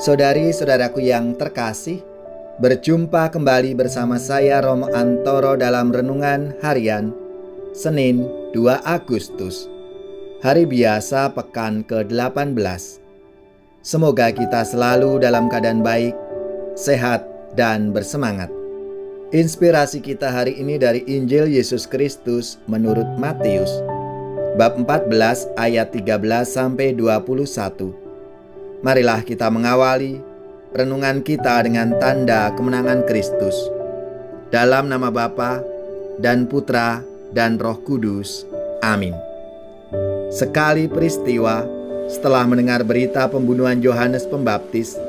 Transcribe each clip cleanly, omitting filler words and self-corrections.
Saudari-saudaraku yang terkasih, berjumpa kembali bersama saya Romo Antoro dalam Renungan Harian Senin 2 Agustus, hari biasa pekan ke-18. Semoga kita selalu dalam keadaan baik, sehat, dan bersemangat. Inspirasi kita hari ini dari Injil Yesus Kristus menurut Matius, bab 14 ayat 13-21. Marilah kita mengawali renungan kita dengan tanda kemenangan Kristus. Dalam nama Bapa dan Putra dan Roh Kudus. Amin. Sekali peristiwa, setelah mendengar berita pembunuhan Yohanes Pembaptis,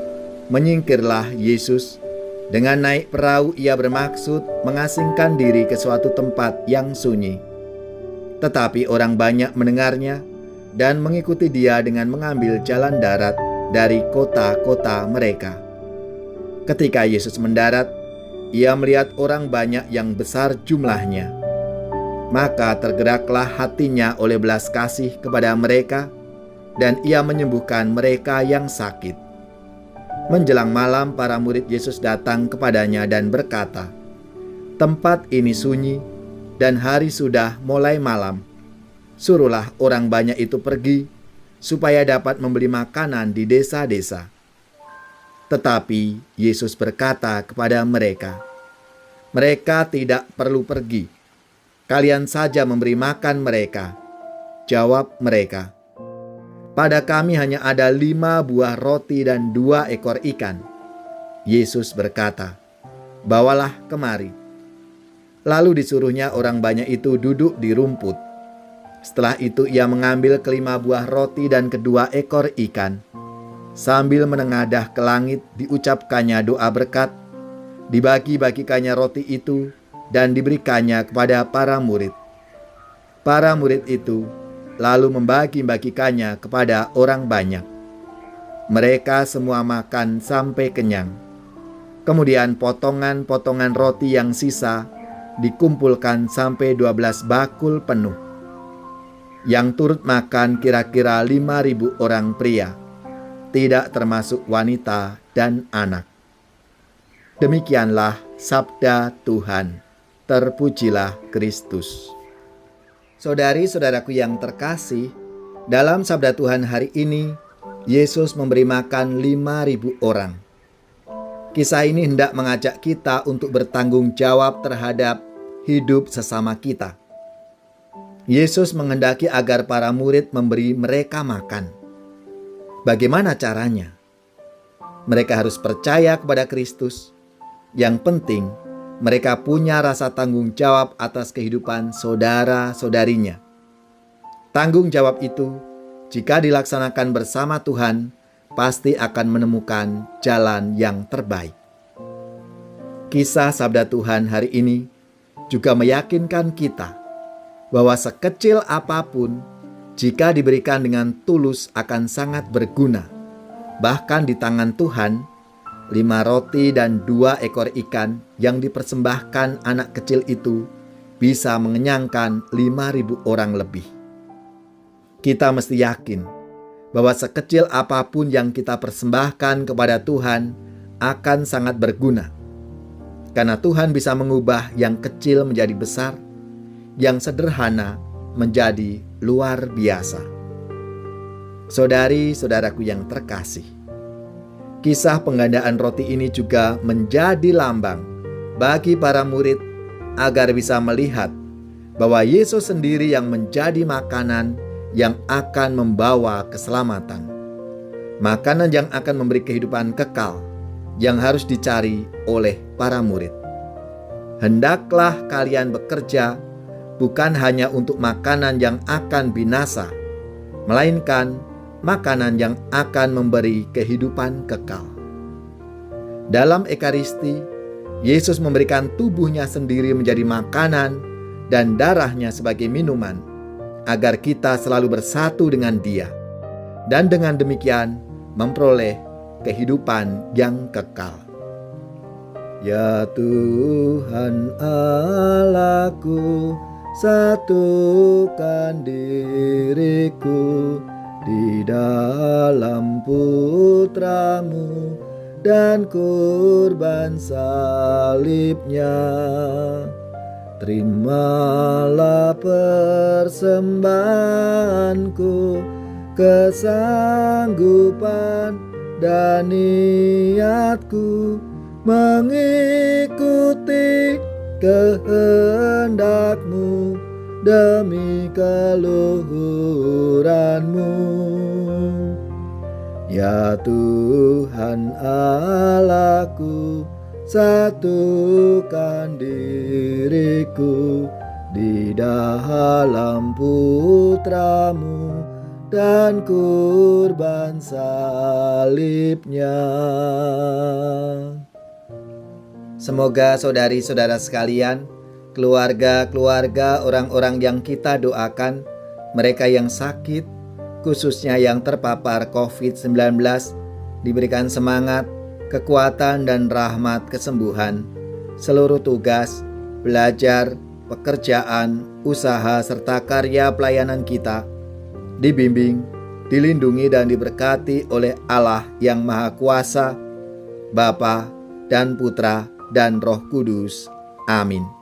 menyingkirlah Yesus. Dengan naik perahu ia bermaksud mengasingkan diri ke suatu tempat yang sunyi. Tetapi orang banyak mendengarnya dan mengikuti dia dengan mengambil jalan darat dari kota-kota mereka. Ketika Yesus mendarat, ia melihat orang banyak yang besar jumlahnya. Maka tergeraklah hatinya oleh belas kasih kepada mereka, dan ia menyembuhkan mereka yang sakit. Menjelang malam, para murid Yesus datang kepadanya dan berkata, "Tempat ini sunyi, dan hari sudah mulai malam. Suruhlah orang banyak itu pergi, supaya dapat membeli makanan di desa-desa." Tetapi Yesus berkata kepada mereka, "Mereka tidak perlu pergi. Kalian saja memberi makan mereka." Jawab mereka, "Pada kami hanya ada 5 buah roti dan 2 ekor ikan." Yesus berkata, "Bawalah kemari." Lalu disuruhnya orang banyak itu duduk di rumput. Setelah itu ia mengambil ke-5 buah roti dan ke-2 ekor ikan. Sambil menengadah ke langit diucapkannya doa berkat, dibagi-bagikannya roti itu dan diberikannya kepada para murid. Para murid itu lalu membagi-bagikannya kepada orang banyak. Mereka semua makan sampai kenyang. Kemudian potongan-potongan roti yang sisa dikumpulkan sampai 12 bakul penuh. Yang turut makan kira-kira 5.000 orang pria, tidak termasuk wanita dan anak. Demikianlah sabda Tuhan. Terpujilah Kristus. Saudari-saudaraku yang terkasih, dalam sabda Tuhan hari ini, Yesus memberi makan 5.000 orang. Kisah ini hendak mengajak kita untuk bertanggung jawab terhadap hidup sesama kita. Yesus menghendaki agar para murid memberi mereka makan. Bagaimana caranya? Mereka harus percaya kepada Kristus. Yang penting, mereka punya rasa tanggung jawab atas kehidupan saudara-saudarinya. Tanggung jawab itu, jika dilaksanakan bersama Tuhan, pasti akan menemukan jalan yang terbaik. Kisah sabda Tuhan hari ini juga meyakinkan kita bahwa sekecil apapun, jika diberikan dengan tulus akan sangat berguna. Bahkan di tangan Tuhan, 5 roti dan 2 ekor ikan yang dipersembahkan anak kecil itu bisa mengenyangkan 5.000 orang lebih. Kita mesti yakin bahwa sekecil apapun yang kita persembahkan kepada Tuhan akan sangat berguna. Karena Tuhan bisa mengubah yang kecil menjadi besar, yang sederhana menjadi luar biasa. Saudari-saudaraku yang terkasih, kisah penggandaan roti ini juga menjadi lambang bagi para murid agar bisa melihat bahwa Yesus sendiri yang menjadi makanan yang akan membawa keselamatan. Makanan yang akan memberi kehidupan kekal yang harus dicari oleh para murid. Hendaklah kalian bekerja bukan hanya untuk makanan yang akan binasa, melainkan makanan yang akan memberi kehidupan kekal. Dalam Ekaristi, Yesus memberikan tubuhnya sendiri menjadi makanan dan darahnya sebagai minuman, agar kita selalu bersatu dengan Dia, dan dengan demikian memperoleh kehidupan yang kekal. Ya Tuhan Allahku, satukan diriku di dalam putramu dan kurban salibnya. Terimalah persembahanku, kesanggupan dan niatku mengikuti kehendak-Mu demi keluhuran-Mu. Ya Tuhan Allahku, satukan diriku di dalam putramu dan kurban salibnya. Semoga saudari-saudara sekalian, keluarga-keluarga orang-orang yang kita doakan, mereka yang sakit, khususnya yang terpapar COVID-19, diberikan semangat, kekuatan dan rahmat kesembuhan. Seluruh tugas, belajar, pekerjaan, usaha serta karya pelayanan kita dibimbing, dilindungi dan diberkati oleh Allah yang Maha Kuasa, Bapa dan Putra dan Roh Kudus. Amin.